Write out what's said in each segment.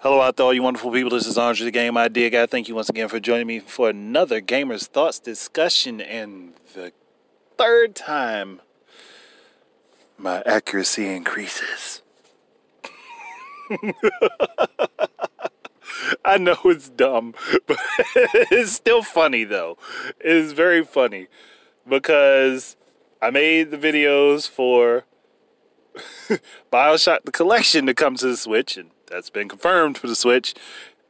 Hello out there, all you wonderful people. This is Andre the Game Idea Guy. Thank you once again for joining me for another Gamer's Thoughts discussion. And the third time, my accuracy increases. I know it's dumb, but it's still funny though. It's very funny because I made the videos for BioShock the Collection to come to the Switch, and that's been confirmed for the Switch.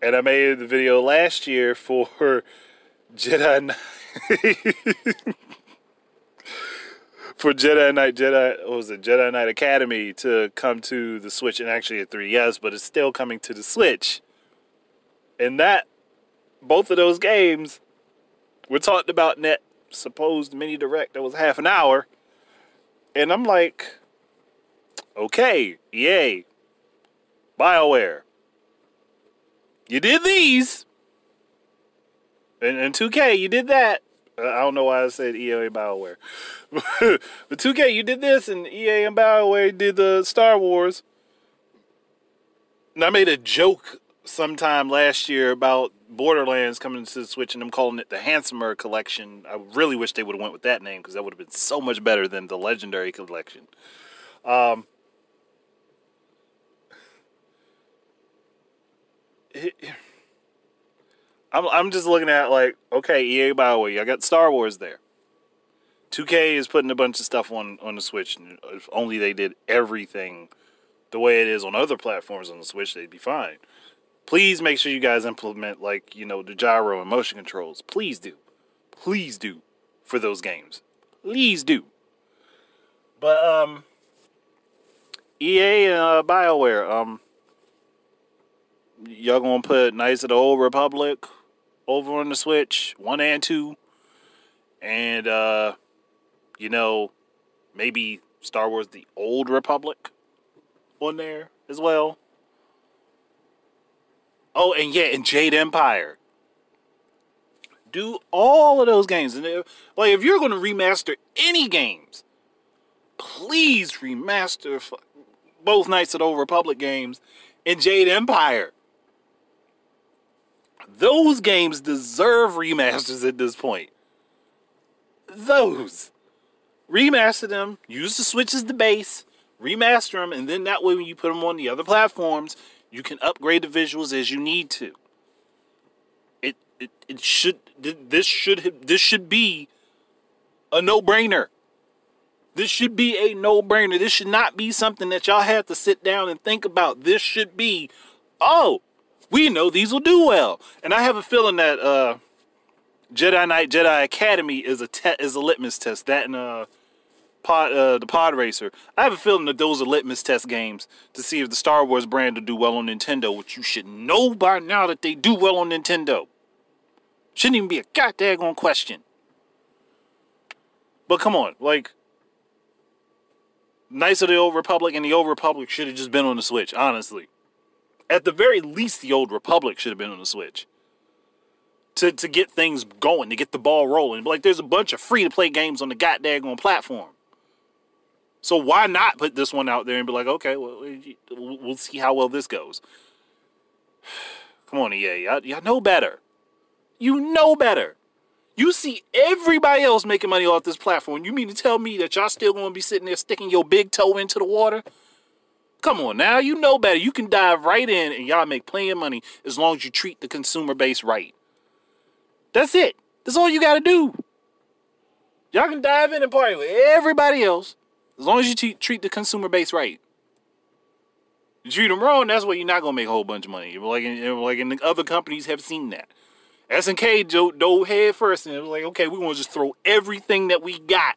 And I made the video last year for Jedi Jedi Knight Academy to come to the Switch, and actually a 3DS, but it's still coming to the Switch. And both of those games were talked about in that supposed mini direct that was half an hour. And I'm like, okay, EA, BioWare, you did these. And 2K, you did that. I don't know why I said EA and BioWare. But 2K, you did this, and EA and BioWare did the Star Wars. And I made a joke sometime last year about Borderlands coming to the Switch, and I'm calling it the Handsomer Collection. I really wish they would have went with that name, because that would have been so much better than the Legendary Collection. I'm just looking at like, okay, EA, BioWare, I got Star Wars there. 2K is putting a bunch of stuff on the Switch, and if only they did everything the way it is on other platforms on the Switch, they'd be fine. Please make sure you guys implement, like, you know, the gyro and motion controls. Please do. Please do for those games. Please do. But, EA and BioWare, y'all gonna put Knights of the Old Republic over on the Switch, 1 and 2. And, you know, maybe Star Wars The Old Republic on there as well. Oh, and yeah, and Jade Empire. Do all of those games. And if you're going to remaster any games, please remaster both Knights of the Old Republic games and Jade Empire. Those games deserve remasters at this point. Those. Remaster them, use the Switch as the base, remaster them, and then that way when you put them on the other platforms, you can upgrade the visuals as you need to. This should be a no-brainer. This should be a no-brainer. This should not be something that y'all have to sit down and think about. This should be, oh, we know these will do well. And I have a feeling that Jedi Knight Jedi Academy is a litmus test. That and the Pod Racer. I have a feeling that those are litmus test games to see if the Star Wars brand will do well on Nintendo, which you should know by now that they do well on Nintendo. Shouldn't even be a goddamn question. But come on, like, Knights of the Old Republic and the Old Republic should have just been on the Switch, honestly. At the very least, the Old Republic should have been on the Switch. To get things going, to get the ball rolling. But like, there's a bunch of free-to-play games on the goddamn platform. So why not put this one out there and be like, okay, well, we'll see how well this goes. Come on, EA. Y'all know better. You know better. You see everybody else making money off this platform. You mean to tell me that y'all still going to be sitting there sticking your big toe into the water? Come on now. You know better. You can dive right in and y'all make plenty of money as long as you treat the consumer base right. That's it. That's all you got to do. Y'all can dive in and party with everybody else as long as you treat the consumer base right. You treat them wrong, that's where you're not going to make a whole bunch of money. Like in the other companies have seen that. SNK dove head first, and it was like, okay, we're going to just throw everything that we got,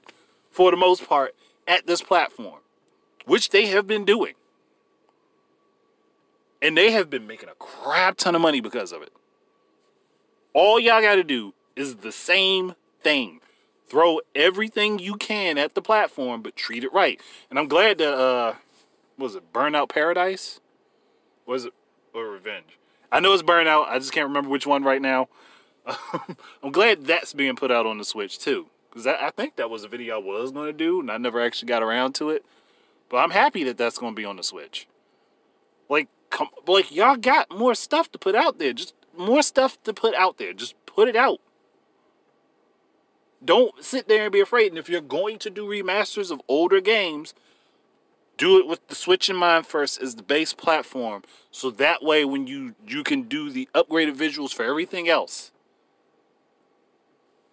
for the most part, at this platform. Which they have been doing. And they have been making a crap ton of money because of it. All y'all got to do is the same thing. Throw everything you can at the platform, but treat it right. And I'm glad that, what was it, Burnout Paradise? Was it, or Revenge? I know it's Burnout. I just can't remember which one right now. I'm glad that's being put out on the Switch, too. Because I think that was a video I was going to do, and I never actually got around to it. But I'm happy that that's going to be on the Switch. Like, Like, y'all got more stuff to put out there. Just more stuff to put out there. Just put it out. Don't sit there and be afraid. And if you're going to do remasters of older games, do it with the Switch in mind first as the base platform. So that way when you can do the upgraded visuals for everything else,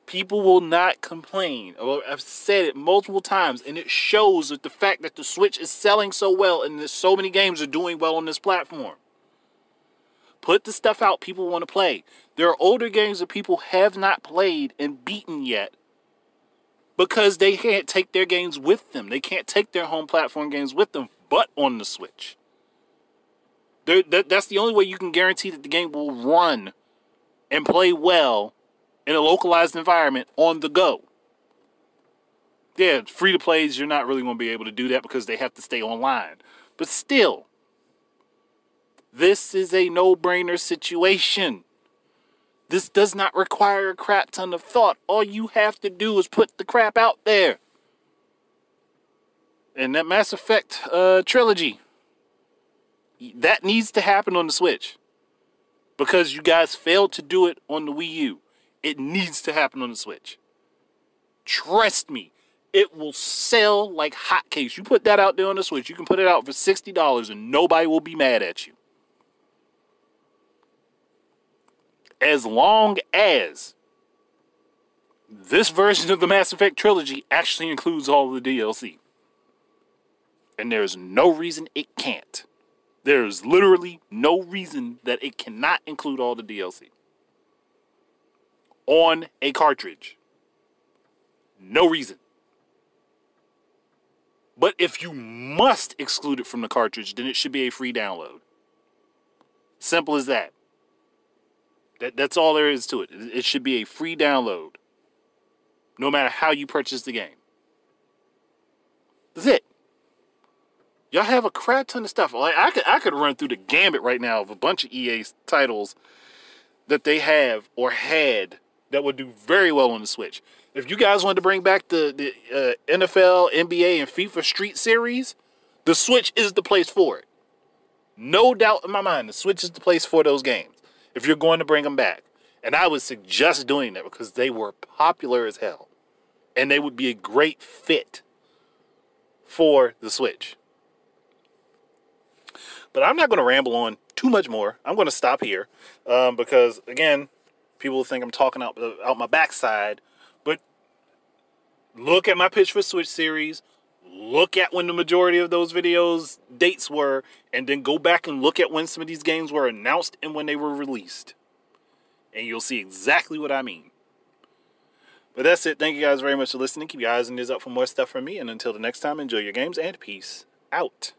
people will not complain. I've said it multiple times, and it shows with the fact that the Switch is selling so well and that so many games are doing well on this platform. Put the stuff out people want to play. There are older games that people have not played and beaten yet because they can't take their games with them. They can't take their home platform games with them, but on the Switch. That's the only way you can guarantee that the game will run and play well in a localized environment on the go. Yeah, free-to-plays, you're not really going to be able to do that because they have to stay online. But still, this is a no-brainer situation. This does not require a crap ton of thought. All you have to do is put the crap out there. And that Mass Effect trilogy, that needs to happen on the Switch. Because you guys failed to do it on the Wii U. It needs to happen on the Switch. Trust me, it will sell like hotcakes. You put that out there on the Switch, you can put it out for $60 and nobody will be mad at you. As long as this version of the Mass Effect trilogy actually includes all of the DLC. And there's no reason it can't. There's literally no reason that it cannot include all the DLC. On a cartridge. No reason. But if you must exclude it from the cartridge, then it should be a free download. Simple as that. That's all there is to it. It should be a free download. No matter how you purchase the game. That's it. Y'all have a crap ton of stuff. Like I could run through the gambit right now of a bunch of EA titles that they have or had that would do very well on the Switch. If you guys wanted to bring back the NFL, NBA, and FIFA Street Series, the Switch is the place for it. No doubt in my mind, the Switch is the place for those games. If you're going to bring them back. And I would suggest doing that because they were popular as hell. And they would be a great fit for the Switch. But I'm not going to ramble on too much more. I'm going to stop here because, again, people think I'm talking out my backside. But look at my pitch for Switch series. Look at when the majority of those videos dates were. And then go back and look at when some of these games were announced and when they were released. And you'll see exactly what I mean. But that's it. Thank you guys very much for listening. Keep your eyes and ears up for more stuff from me. And until the next time, enjoy your games and peace out.